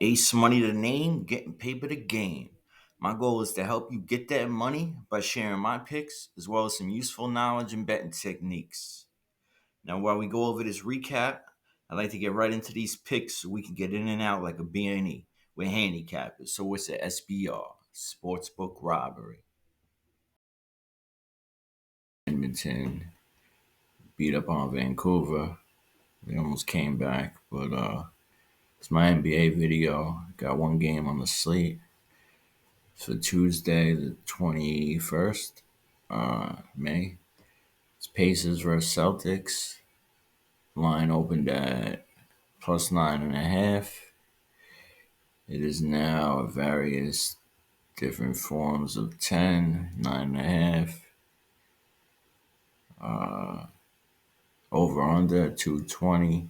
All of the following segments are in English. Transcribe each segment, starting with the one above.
Ace money to name, getting paper to game. My goal is to help you get that money by sharing my picks as well as some useful knowledge and betting techniques. Now, while we go over this recap, I'd like to get right into these picks so we can get in and out like a B&E with handicappers. So it's a SBR, Sportsbook-Robbery. Edmonton beat up on Vancouver. They almost came back, but it's my N.B.A. video. Got one game on the slate for Tuesday, the 21st, May. It's Pacers versus Celtics. Line opened at plus 9.5. It is now various different forms of 10, 9.5. Over under 220.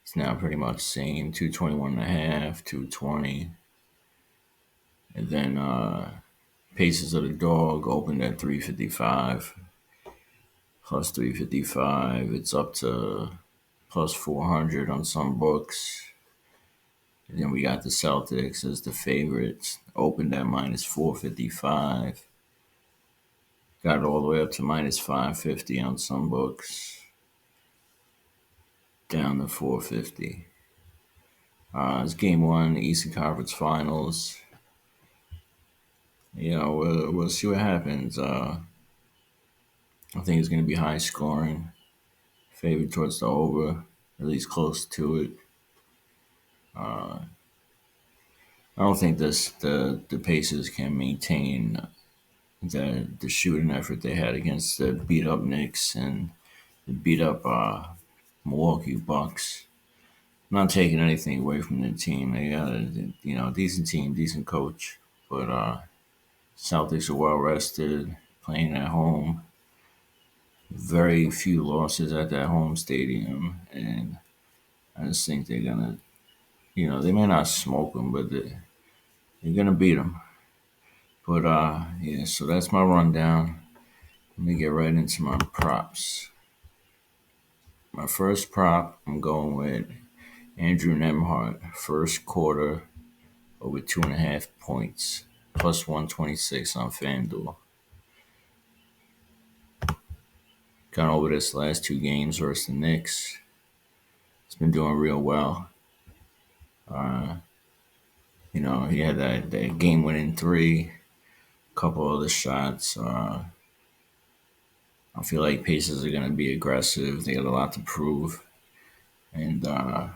It's now pretty much same 221.5, 220. And then Pacers of the Dog opened at 355. Plus 355. It's up to plus 400 on some books. And then we got the Celtics as the favorites. Opened at minus 455. Got it all the way up to minus 550 on some books. Down to 450. It's game one, the Eastern Conference Finals. We'll see what happens. I think it's going to be high scoring. Favored towards the over, at least close to it. I don't think the Pacers can maintain the shooting effort they had against the beat up Knicks and the beat up Milwaukee Bucks. I'm not taking anything away from the team. They got a decent team, decent coach, but Celtics are well rested, playing at home. Very few losses at that home stadium, and I just think they're gonna, they may not smoke them, but they're gonna beat them. But yeah, so that's my rundown. Let me get right into my props. My first prop, I'm going with Andrew Nemhart, first quarter over 2.5 points, plus 126 on FanDuel. Gone over this last two games versus the Knicks. It's been doing real well. He had that game-winning three, a couple other shots. I feel like Pacers are going to be aggressive. They got a lot to prove. And a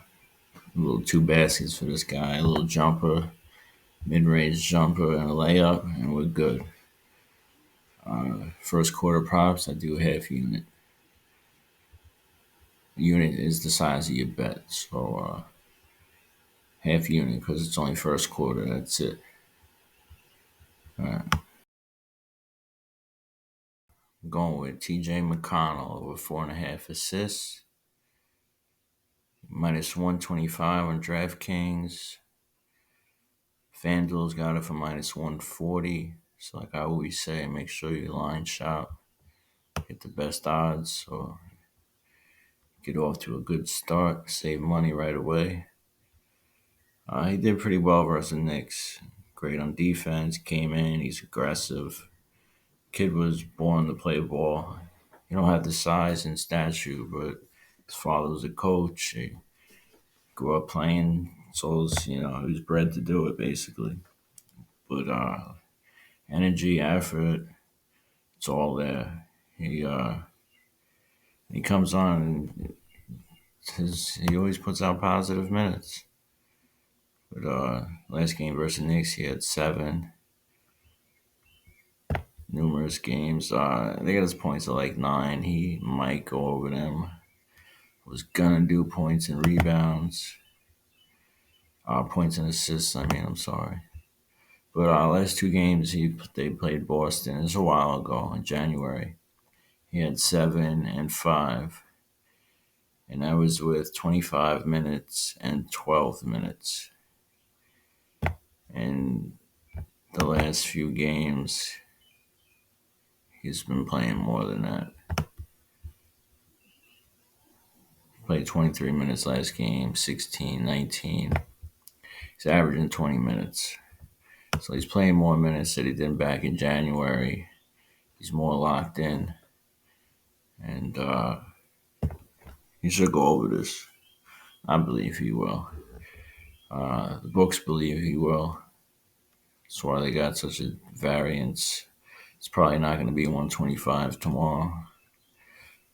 little two baskets for this guy, a little jumper, mid-range jumper, and a layup, and we're good. First quarter props, I do half unit. Unit is the size of your bet, so half unit because it's only first quarter. That's it. All right. I'm going with T.J. McConnell over 4.5 assists, minus 125 on DraftKings. FanDuel's got it for minus 140. So like I always say, make sure you line shop, get the best odds, so get off to a good start, save money right away. He did pretty well versus the Knicks. Great on defense, came in, he's aggressive. Kid was born to play ball. He don't have the size and stature, but his father was a coach. He grew up playing, so he was bred to do it basically. But energy, effort, it's all there. He comes on and he always puts out positive minutes. But last game versus the Knicks, he had 7. Numerous games. They got his points at like 9. He might go over them. Was gonna do points and rebounds. Points and assists. I'm sorry. But last two games they played Boston. It was a while ago in January. He had 7 and 5. And that was with 25 minutes and 12 minutes. And the last few games, he's been playing more than that. Played 23 minutes last game, 16, 19. He's averaging 20 minutes. So he's playing more minutes than he did back in January. He's more locked in. And he should go over this. I believe he will. The books believe he will. That's why they got such a variance. It's probably not going to be 125 tomorrow.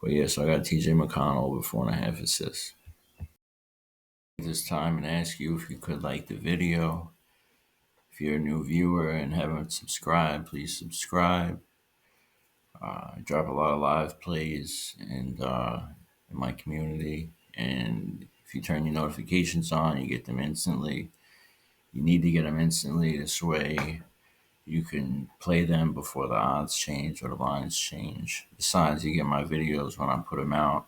But yeah, so I got TJ McConnell over 4.5 assists. This time and ask you if you could like the video. If you're a new viewer and haven't subscribed, please subscribe. I drop a lot of live plays in my community, and if you turn your notifications on, you get them instantly. You need to get them instantly. This way, you can play them before the odds change or the lines change. Besides, you get my videos when I put them out.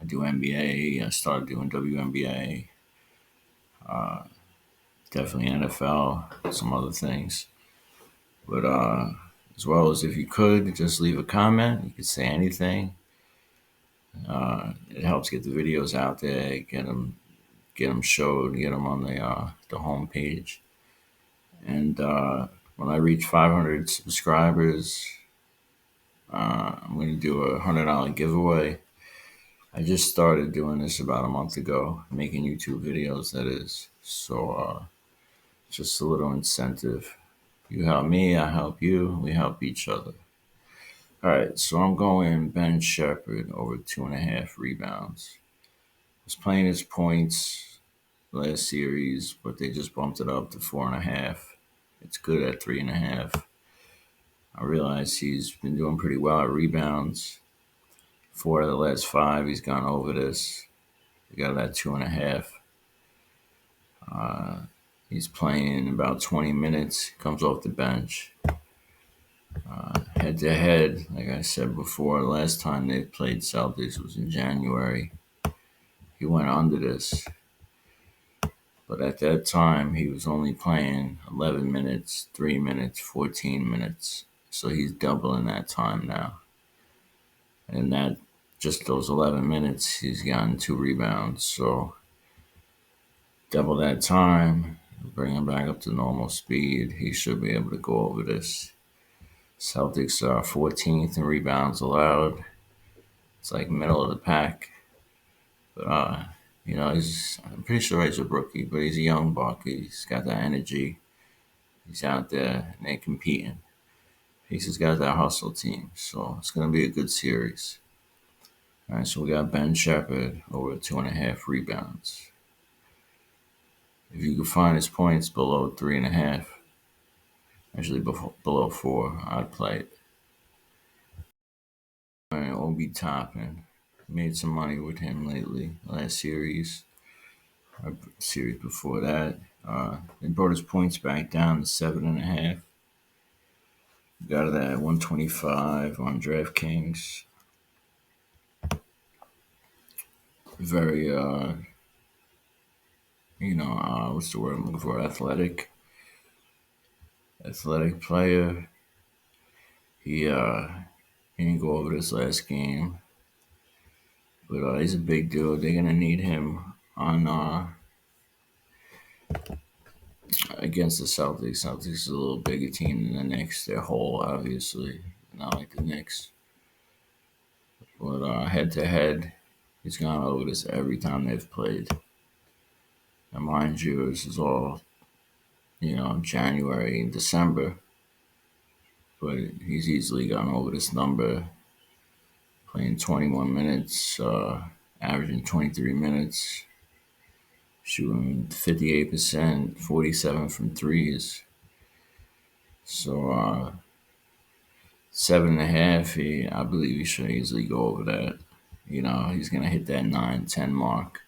I do N.B.A. I started doing WNBA. Definitely N.F.L. Some other things. But as well as if you could, just leave a comment. You could say anything. It helps get the videos out there, get them showed, get them on the homepage. And when I reach 500 subscribers, I'm going to do a $100 giveaway. I just started doing this about a month ago, making YouTube videos, that is. So just a little incentive. You help me, I help you, we help each other. All right, so I'm going Ben Shepherd over 2.5 rebounds. Was playing his points last series, but they just bumped it up to 4.5. It's good at 3.5. I realize he's been doing pretty well at rebounds. 4 out of the last 5, he's gone over this. He got that 2.5. He's playing about 20 minutes, comes off the bench. Head to head, like I said before, last time they played Celtics was in January. He went under this. But at that time, he was only playing 11 minutes, 3 minutes, 14 minutes. So he's doubling that time now. And that, just those 11 minutes, he's gotten 2 rebounds. So double that time, bring him back up to normal speed. He should be able to go over this. Celtics are 14th in rebounds allowed. It's like middle of the pack. But, I'm pretty sure he's a rookie, but he's a young buck. He's got that energy. He's out there and they're competing. Pacers got that hustle team, so it's going to be a good series. All right, so we got Ben Shepherd over 2.5 rebounds. If you can find his points below 3.5, actually below 4, I'd play it. All right, Obi Toppin. Made some money with him lately. Last series, series before that, they brought his points back down to 7.5. Got it at 125 on DraftKings. Very, what's the word I'm looking for? Athletic player. He didn't go over this last game, but he's a big dude. They're gonna need him on against the Celtics. Celtics is a little bigger team than the Knicks. They're whole, obviously, not like the Knicks. But head to head, he's gone over this every time they've played. And mind you, this is all, January and December. But he's easily gone over this number, playing 21 minutes, averaging 23 minutes, shooting 58%, 47 from threes. So 7.5, I believe he should easily go over that. He's going to hit that 9-10 mark.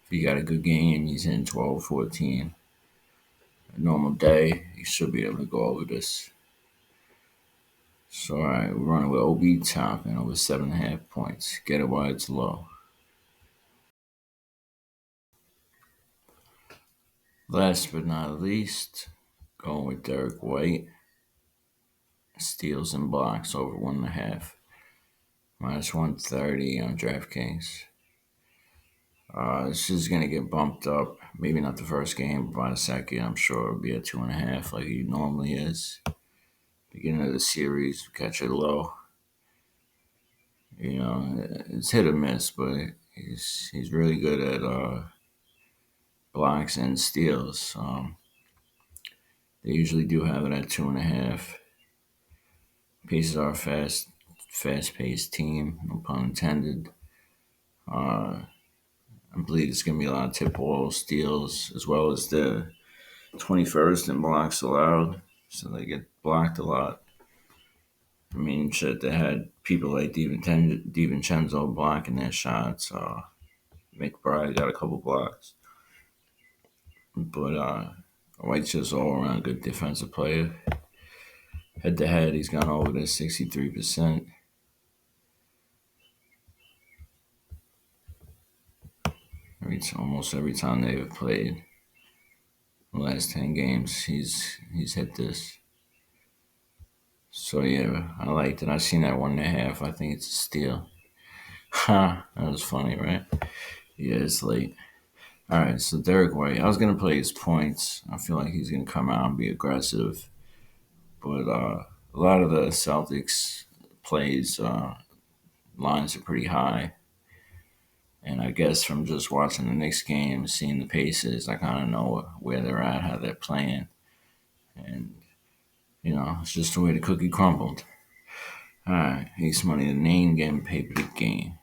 If he got a good game, he's in 12, 14. A normal day, he should be able to go over this. So, all right, we're running with OB Toppin over 7.5 points. Get it while it's low. Last but not least, going with Derek White. Steals and blocks over 1.5. -130 on DraftKings. This is gonna get bumped up. Maybe not the first game, but by the second, I'm sure it'll be at 2.5, like he normally is. Beginning of the series, catch it low. It's hit or miss, but he's really good at blocks and steals. They usually do have it at 2.5. Pacers are a fast-paced team. No pun intended. I believe it's going to be a lot of tip ball steals, as well as the 21st in blocks allowed. So they get blocked a lot. I mean, shit, they had people like DiVincenzo blocking their shots. McBride got a couple blocks. But White's just all around good defensive player. Head to head, he's gone over to 63%. Almost every time they've played the last 10 games, he's hit this. So yeah, I liked it. I seen that 1.5. I think it's a steal. Ha, that was funny, right? Yeah, it's late. All right, so Derek White. I was gonna play his points. I feel like he's gonna come out and be aggressive, but a lot of the Celtics plays lines are pretty high, and I guess from just watching the Knicks game, seeing the paces, I kind of know where they're at, how they're playing, and it's just the way the cookie crumbled. All right, Ace Money, the name game, paper the game.